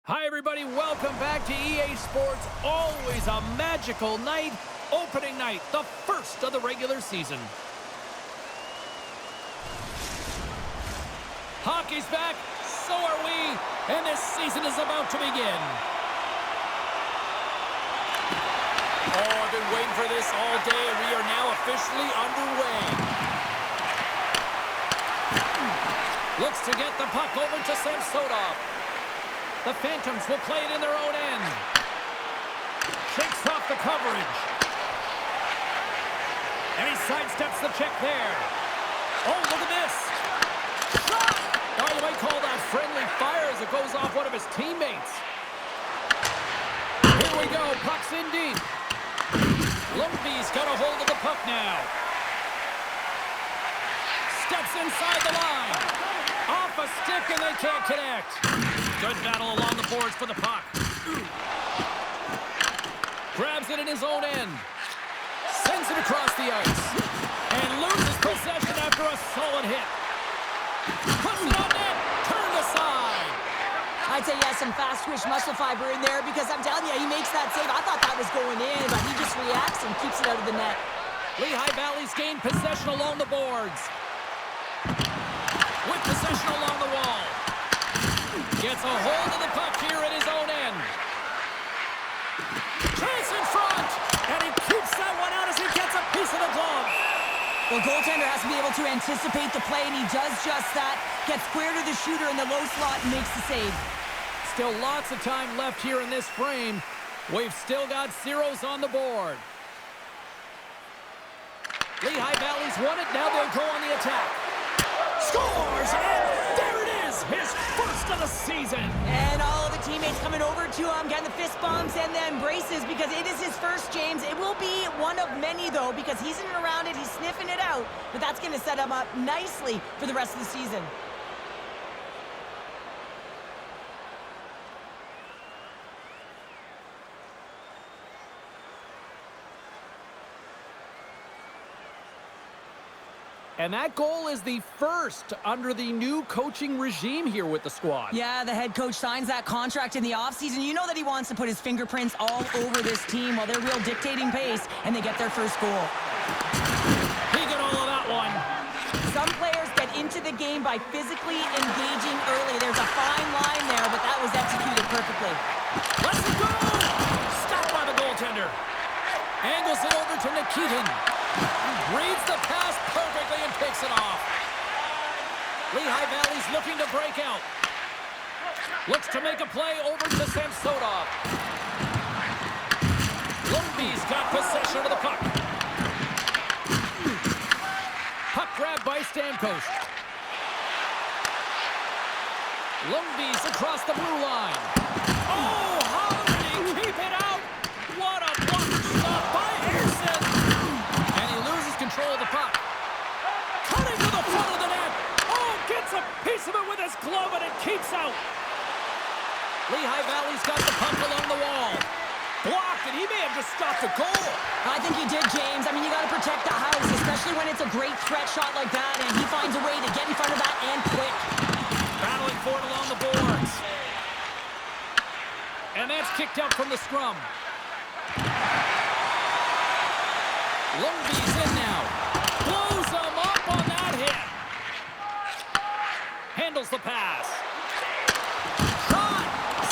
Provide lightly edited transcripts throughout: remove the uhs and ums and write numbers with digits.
Hi, everybody. Welcome back to EA Sports. Always a magical night. Opening night, the first of the regular season. Hockey's back. So are we. And this season is about to begin. Oh, I've been waiting for this all day, and we are now officially underway. Looks to get the puck over to Samsonov. The Phantoms will play it in their own end. Shakes off the coverage. And he sidesteps the check there. Oh, look at this. Shot! Oh, you might call that friendly fire as it goes off one of his teammates. Here we go. Puck's in deep. Ljungby's got a hold of the puck now. Steps inside the line. Off a stick and they can't connect. Good battle along the boards for the puck. Grabs it in his own end. Sends it across the ice. And loses possession after a solid hit. Puts it on net. Turned aside. I'd say he has some fast-twitch muscle fiber in there because I'm telling you, he makes that save. I thought that was going in, but he just reacts and keeps it out of the net. Lehigh Valley's gained possession along the boards. With possession along the wall. Gets a hold of the puck here at his own end. Chance in front! And he keeps that one out as he gets a piece of the glove. Well, goaltender has to be able to anticipate the play, and he does just that. Gets square to the shooter in the low slot and makes the save. Still lots of time left here in this frame. We've still got zeros on the board. Lehigh Valley's won it. Now they'll go on the attack. Scores! And there it is! His first of the season! And all of the teammates coming over to him, getting the fist bumps and the embraces because it is his first, James. It will be one of many, though, because he's in and around it. He's sniffing it out. But that's going to set him up nicely for the rest of the season. And that goal is the first under the new coaching regime here with the squad. Yeah, the head coach signs that contract in the offseason. You know that he wants to put his fingerprints all over this team while they're real dictating pace, and they get their first goal. He got all of that one. Some players get into the game by physically engaging early. There's a fine line there, but that was executed perfectly. Let's go! Stopped by the goaltender. Angles it over to Nikitin. Reads the pass perfectly and picks it off. Lehigh Valley's looking to break out. Looks to make a play over to Samsonov. Ljungby's got possession of the puck. Puck grabbed by Stamkos. Ljungby's across the blue line. Oh, how did he keep it out? What a block stop by Anderson. And he loses control of the puck. Cutting to the front of the net. Oh, gets a piece of it with his glove and it keeps out. Lehigh Valley's got the puck along the wall. Blocked, and he may have just stopped a goal. I think he did, James. I mean, you got to protect the house, especially when it's a great threat shot like that, and he finds a way to get in front of that and quick. Battling for it along the boards. And that's kicked out from the scrum. Ljungby's in now. Blows him up on that hit. Handles the pass. Shot!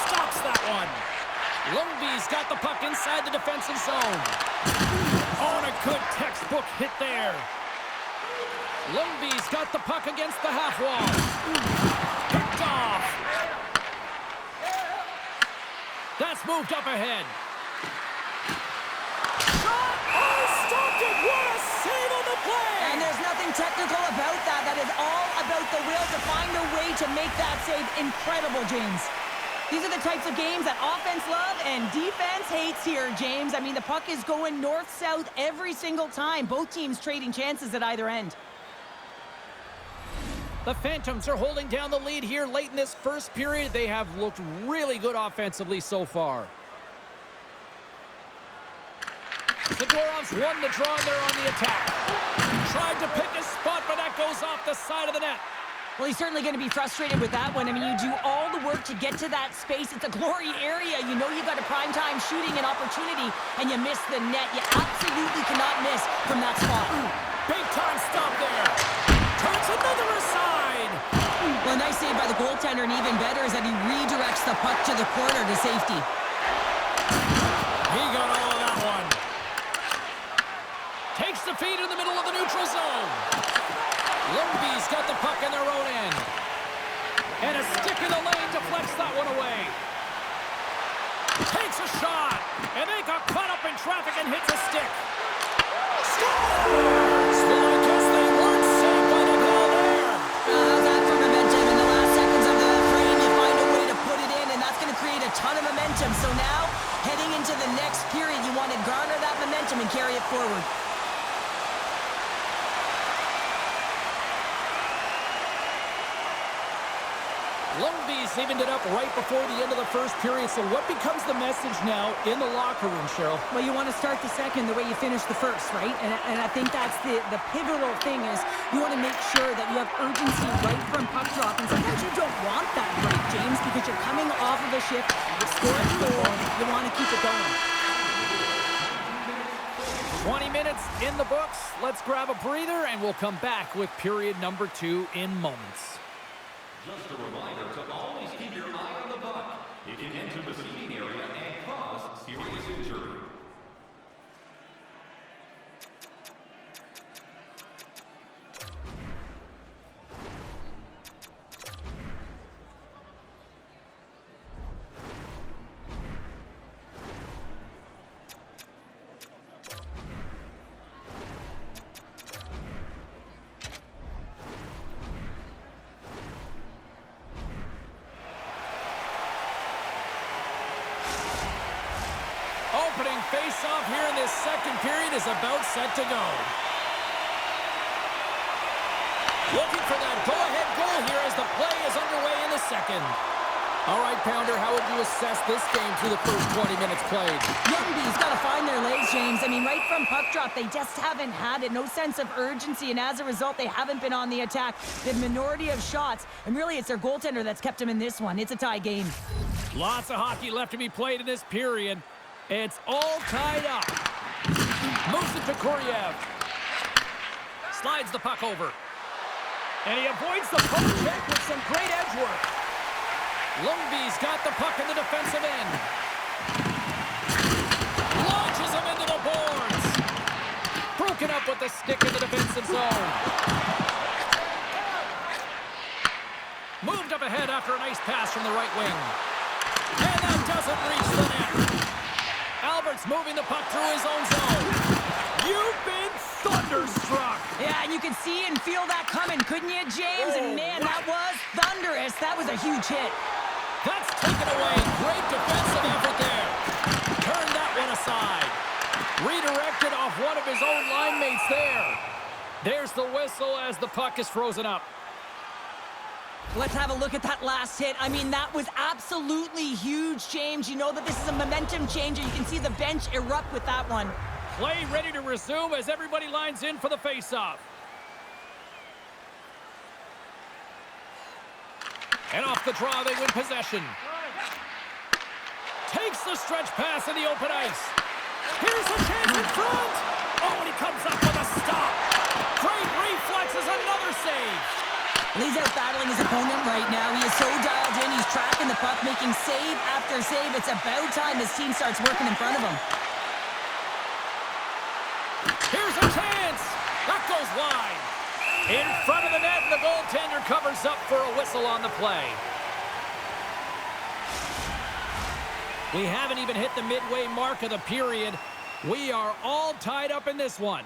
Stops that one. Ljungby's got the puck inside the defensive zone. Oh, and a good textbook hit there. Ljungby's got the puck against the half wall. Picked off. That's moved up ahead. Shot! Oh, stopped it! What a save on the play! And there's nothing technical about that. That is all about the will to find a way to make that save incredible, James. These are the types of games that offense love and defense hates here, James. I mean, the puck is going north-south every single time. Both teams trading chances at either end. The Phantoms are holding down the lead here late in this first period. They have looked really good offensively so far. Zagorov's won the draw there on the attack. Tried to pick a spot, but that goes off the side of the net. Well, he's certainly going to be frustrated with that one. I mean, you do all the work to get to that space. It's a glory area. You know you got a primetime shooting and opportunity, and you miss the net. You absolutely cannot miss from that spot. Big time stop there. Turns another aside. Well, a nice save by the goaltender, and even better is that he redirects the puck to the corner to safety. He got all of that one. Takes the feed in the middle of the neutral zone. Ljungby's got the puck in their own end. And a stick in the lane deflects that one away. Takes a shot. And they got caught up in traffic and hits a stick. Scores! Well, I guess they weren't saved by the goal there. That for momentum. In the last seconds of the frame, you find a way to put it in, and that's going to create a ton of momentum. So now, heading into the next period, you want to garner that momentum and carry it forward. Ljungby's evened it up right before the end of the first period. So what becomes the message now in the locker room, Cheryl? Well, you want to start the second the way you finish the first, right? And I think that's the pivotal thing is you want to make sure that you have urgency right from puck drop. And sometimes you don't want that break, James, because you're coming off of a shift. You score a goal. You want to keep it going. 20 minutes in the books. Let's grab a breather, and we'll come back with period number 2 in moments. Just a reminder to always keep your eye on the puck. It can enter the seating area and cause serious injury. Opening face-off here in this second period is about set to go. Looking for that go-ahead goal here as the play is underway in the second. All right, Pounder, how would you assess this game through the first 20 minutes played? Ljungby's got to find their legs, James. I mean, right from puck drop, they just haven't had it. No sense of urgency, and as a result, they haven't been on the attack. The minority of shots, and really it's their goaltender that's kept them in this one. It's a tie game. Lots of hockey left to be played in this period. It's all tied up. Moves it to Kuryev. Slides the puck over. And he avoids the poke check with some great edge work. Ljungby's got the puck in the defensive end. Launches him into the boards. Broken up with the stick in the defensive zone. Moved up ahead after a nice pass from the right wing. And that doesn't reach the net. Albert's moving the puck through his own zone. You've been thunderstruck. Yeah, and you can see and feel that coming, couldn't you, James? And man, that was thunderous. That was a huge hit. That's taken away. Great defensive effort there. Turned that one aside. Redirected off one of his own line mates there. There's the whistle as the puck is frozen up. Let's have a look at that last hit. I mean, that was absolutely huge, James. You know that this is a momentum changer. You can see the bench erupt with that one. Play ready to resume as everybody lines in for the face-off. And off the draw, they win possession. Takes the stretch pass in the open ice. Here's a chance in front. Oh, and he comes up with a stop. Great reflexes, another save. He's out battling his opponent right now. He is so dialed in. He's tracking the puck, making save after save. It's about time his team starts working in front of him. Here's a chance. That goes wide. In front of the net, and the goaltender covers up for a whistle on the play. We haven't even hit the midway mark of the period. We are all tied up in this one.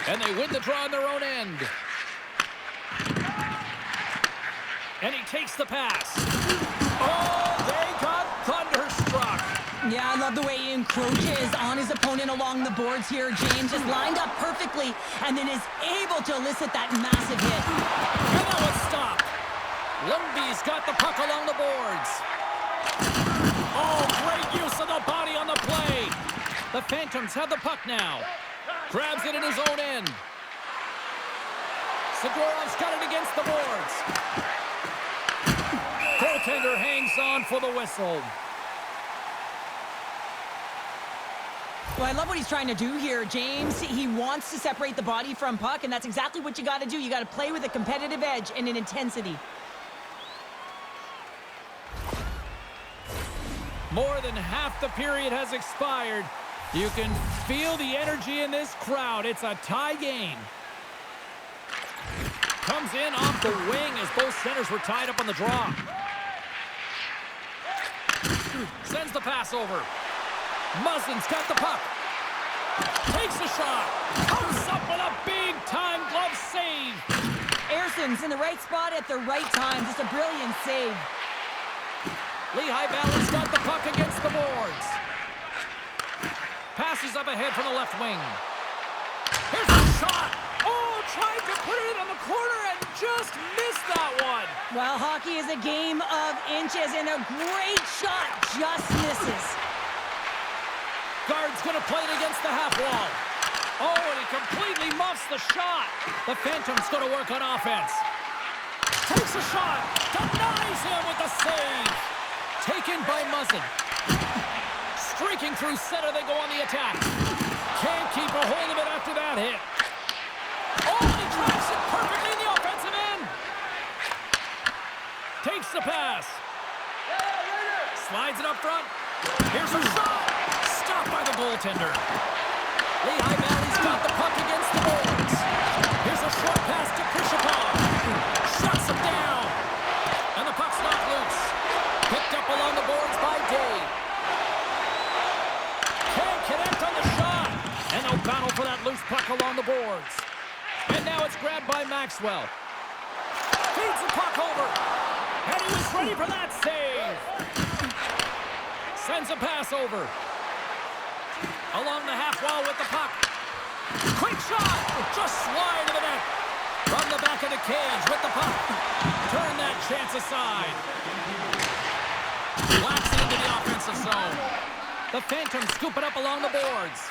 And they win the draw on their own end. And he takes the pass. Oh, they got thunderstruck. Yeah, I love the way he encroaches on his opponent along the boards here. James just lined up perfectly and then is able to elicit that massive hit. And that was stopped. Ljungby's got the puck along the boards. Oh, great use of the body on the play. The Phantoms have the puck now. Grabs it in his own end. Sigorov's got it against the boards. Goaltender hangs on for the whistle. Well, I love what he's trying to do here, James. He wants to separate the body from puck, and that's exactly what you got to do. You got to play with a competitive edge and an intensity. More than half the period has expired. You can feel the energy in this crowd. It's a tie game. Comes in off the wing as both centers were tied up on the draw. Sends the pass over. Muslin's got the puck. Takes a shot. Comes up with a big-time glove save. Erson's in the right spot at the right time. Just a brilliant save. Lehigh Valley's got the puck against the boards. Passes up ahead from the left wing. Here's a shot. Oh, tried to put it in the corner and just missed that one. Well, hockey is a game of inches, and a great shot just misses. Guard's going to play it against the half wall. Oh, and he completely muffs the shot. The Phantoms going to work on offense. Takes a shot. Denies him with the save. Taken by Muzzin. Streaking through center, they go on the attack. Can't keep a hold of it after that hit. Oh, and he drops it perfectly in the offensive end. Takes the pass. Slides it up front. Here's a shot. Stopped by the goaltender. Lehigh Valley's got the puck against the boards. Here's a short pass to Krishikov. Shuts him down. And the puck's knocked loose. Picked up along the boards by Day. Can't connect on the shot. And they'll battle for that loose puck along the boards. And now it's grabbed by Maxwell. Feeds the puck over. And he was ready for that save. Sends a pass over. Along the half wall with the puck. Quick shot. Just slide to the net. From the back of the cage with the puck. Turn that chance aside. Blacks into the offensive zone. The Phantoms scoop it up along the boards.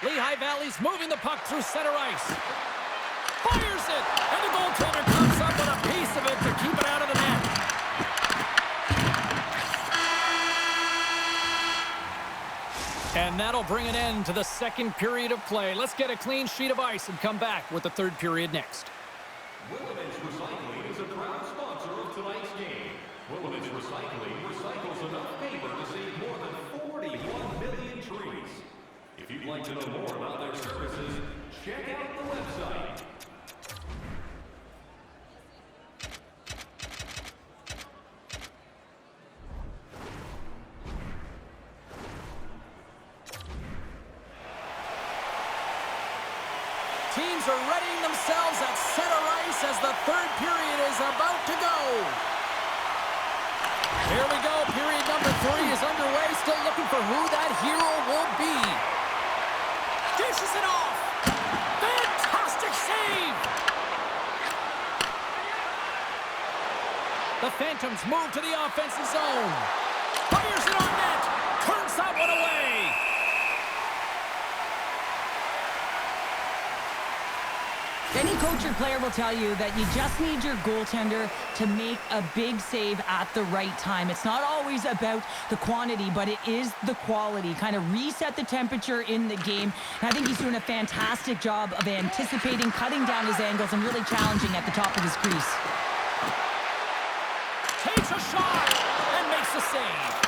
Lehigh Valley's moving the puck through center ice. Fires it. And the goaltender comes up with a piece of it to keep it out of the net. And that'll bring an end to the second period of play. Let's get a clean sheet of ice and come back with the third period next. Willamette Recycling is a proud sponsor of tonight's game. Willamette Recycling recycles enough paper to save more than 41 million trees. If you'd like to know more about their services, check out the website. Teams are readying themselves at center ice as the third period is about to go. Here we go. Period number 3 is underway. Still looking for who that hero will be. Dishes it off. Fantastic save. The Phantoms move to the offensive zone. Fires it on net. Turns that one away. Any coach or player will tell you that you just need your goaltender to make a big save at the right time. It's not always about the quantity, but it is the quality. Kind of reset the temperature in the game. And I think he's doing a fantastic job of anticipating, cutting down his angles, and really challenging at the top of his crease. Takes a shot and makes the save.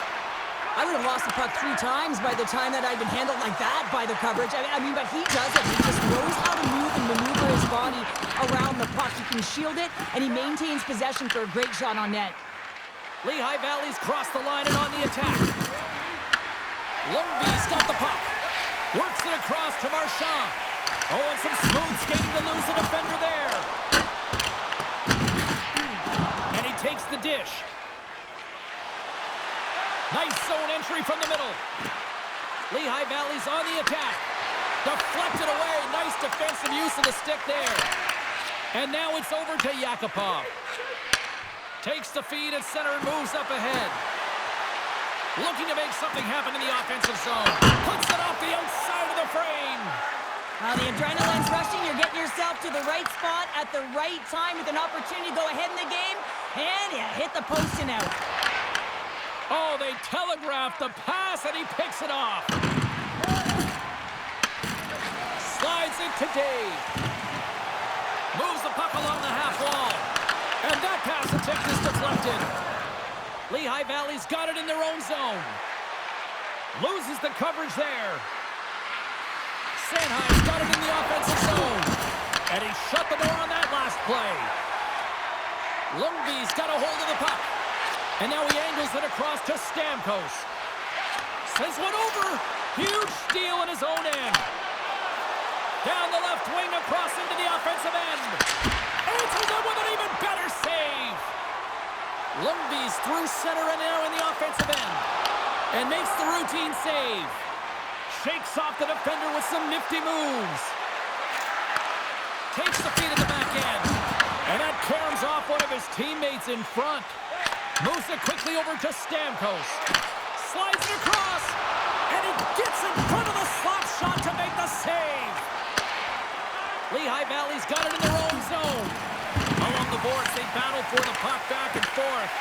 I would have lost the puck 3 times by the time that I'd been handled like that by the coverage. I mean, but he does it. He just knows how to move and maneuver his body around the puck. He can shield it, and he maintains possession for a great shot on net. Lehigh Valley's crossed the line and on the attack. Ljungby's got the puck. Works it across to Marchand. Oh, and some smooth skating to lose the defender there. And he takes the dish. Nice zone entry from the middle. Lehigh Valley's on the attack. Deflected away. Nice defensive use of the stick there. And now it's over to Yakupov. Takes the feed at center and moves up ahead. Looking to make something happen in the offensive zone. Puts it off the outside of the frame. The adrenaline's rushing. You're getting yourself to the right spot at the right time with an opportunity to go ahead in the game. And you hit the post and out. Oh, they telegraphed the pass, and he picks it off. Slides it to Dave. Moves the puck along the half wall. And that pass attempt is deflected. Lehigh Valley's got it in their own zone. Loses the coverage there. Sanheim's got it in the offensive zone. And he shut the door on that last play. Ljungby's got a hold of the puck. And now he angles it across to Stamkos. Sends one over. Huge steal in his own end. Down the left wing across into the offensive end. Answers it with an even better save. Ljungby's through center and now in the offensive end. And makes the routine save. Shakes off the defender with some nifty moves. Takes the feed at the back end. And that caroms off one of his teammates in front. Moves it quickly over to Stamkos. Slides it across. And he gets in front of the slap shot to make the save. Lehigh Valley's got it in their own zone. Along the boards, they battle for the puck back and forth.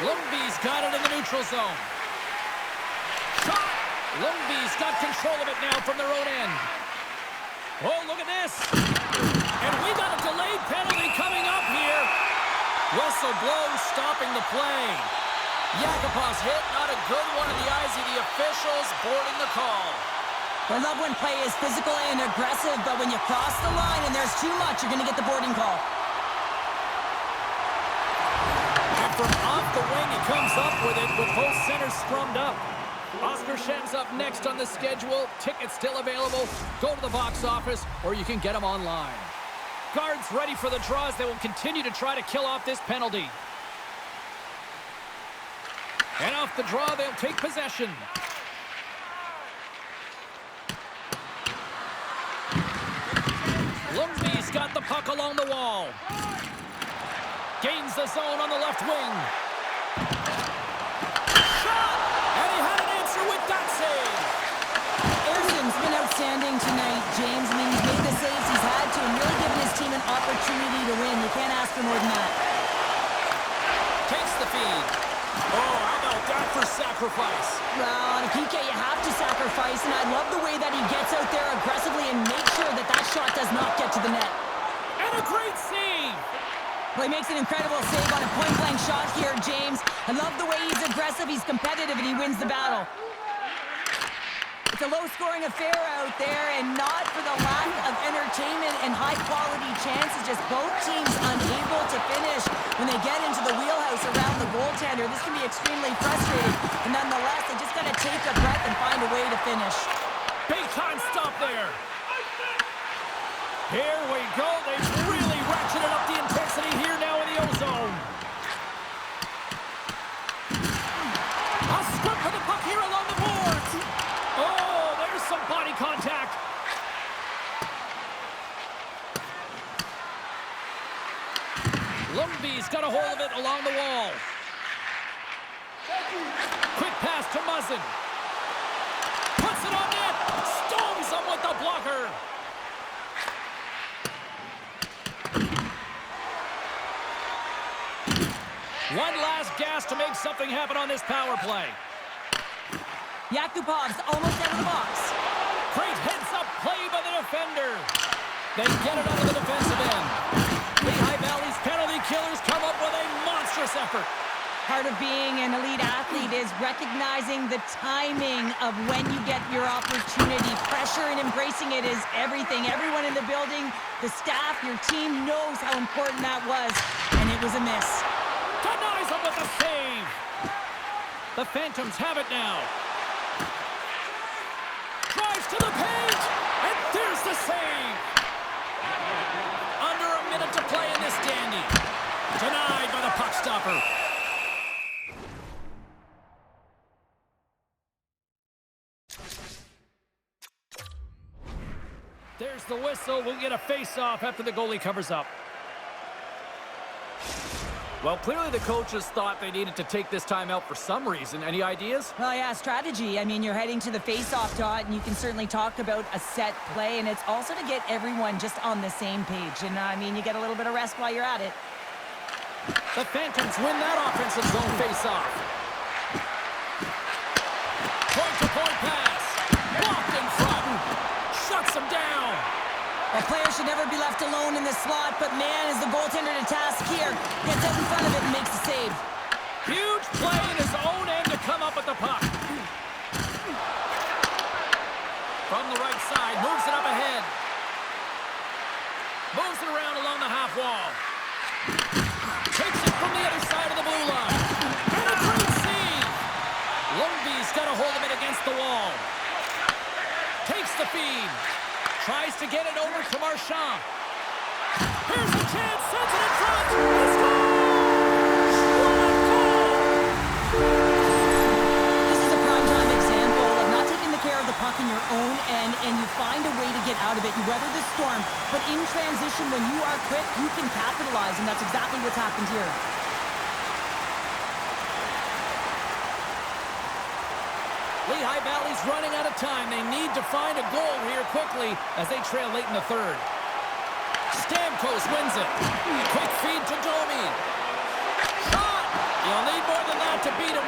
Ljungby's got it in the neutral zone. Shot! Ljungby's got control of it now from their own end. Oh, look at this. And we got a delayed penalty coming up here. Whistle blows, stopping the play. Yakupov's hit, not a good one in the eyes of the officials, boarding the call. I love when play is physical and aggressive, but when you cross the line and there's too much, you're going to get the boarding call. And from off the wing, he comes up with it with both centers scrummed up. Oscar Shen's up next on the schedule. Tickets still available. Go to the box office, or you can get them online. Guards ready for the draws. They will continue to try to kill off this penalty. And off the draw, they'll take possession. Ljungby's got the puck along the wall. Gains the zone on the left wing. Shot! And he had an answer with that save. Erson's been outstanding tonight, James. I mean, he's made the saves he's had to and really given his team an opportunity to win. You can't ask for more than that. Takes the feed. Oh, how about that for sacrifice? Well, on a PK, you have to sacrifice, and I love the way that he gets out there aggressively and makes sure that that shot does not get to the net. And a great save! Well, he makes an incredible save on a point-blank shot here, James. I love the way he's aggressive, he's competitive, and he wins the battle. It's a low-scoring affair out there, and not for the lack of entertainment and high-quality chances. Just both teams unable to finish when they get into the wheelhouse around the goaltender. This can be extremely frustrating, but nonetheless, they just got to take a breath and find a way to finish. Big-time stop there. Here we go. They've really ratcheted up the intensity here now in the O-zone. A scrub for the puck here along the boards. Oh, there's some body contact. Ljungby's got a hold of it along the wall. Quick pass to Muzzin. Puts it on net. Stones him with the blocker. One last gas to make something happen on this power play. Yakupov's almost out of the box. Great heads-up play by the defender. They get it out of the defensive end. Lehigh Valley's penalty killers come up with a monstrous effort. Part of being an elite athlete is recognizing the timing of when you get your opportunity. Pressure and embracing it is everything. Everyone in the building, the staff, your team knows how important that was, and it was a miss. Denies him with a save. The Phantoms have it now. Drives to the paint, and there's the save. Under a minute to play in this dandy. Denied by the puck stopper. There's the whistle. We'll get a face-off after the goalie covers up. Well, clearly the coaches thought they needed to take this time out for some reason. Any ideas? Well, yeah, strategy. I mean, you're heading to the face-off dot, and you can certainly talk about a set play, and it's also to get everyone just on the same page. And, I mean, you get a little bit of rest while you're at it. The Phantoms win that offensive zone face-off. Point-to-point pass. Blocked in front. Shuts them down. A player should never be left alone in the slot, but man, is the goaltender to task here. Gets out in front of it and makes the save. Huge play in his own end to come up with the puck. From the right side, moves it up ahead. Moves it around along the half wall. Takes it from the other side of the blue line. And a great save. Ljungby's got a hold of it against the wall. Takes the feed. Tries to get it over to Marchand. Here's a chance. Sends it in front. He scores! What a goal! This is a prime-time example of not taking the care of the puck in your own end, and you find a way to get out of it. You weather the storm, but in transition, when you are quick, you can capitalize, and that's exactly what's happened here. Lehigh Valley's running out of time. They need to find a goal here quickly as they trail late in the third. Stamkos wins it. Quick feed to Domi. Shot! You'll need more than that to beat him.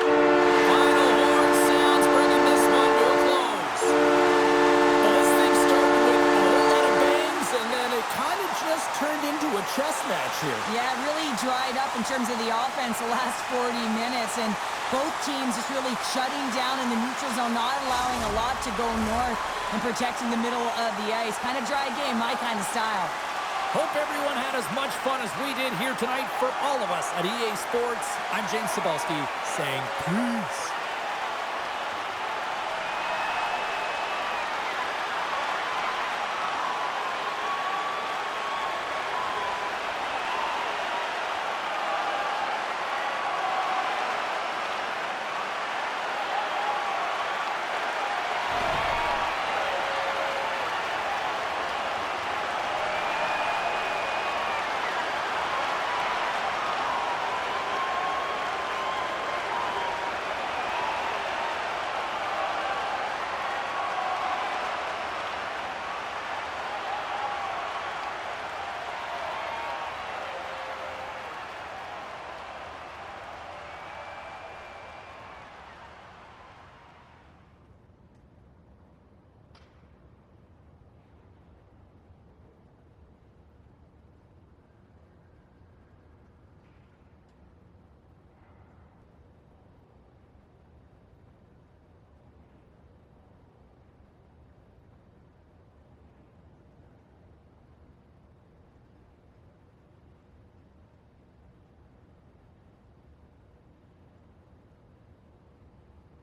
Final horn sounds, bringing this one to a close. Well, this thing started with a whole lot of bangs, and then it kind of just turned into a chess match here. Yeah, it really dried up in terms of the offense the last 40 minutes, and both teams just really shutting down in the neutral zone, not allowing a lot to go north and protecting the middle of the ice. Kind of dry game, my kind of style. Hope everyone had as much fun as we did here tonight. For all of us at EA Sports, I'm James Cebulski saying peace.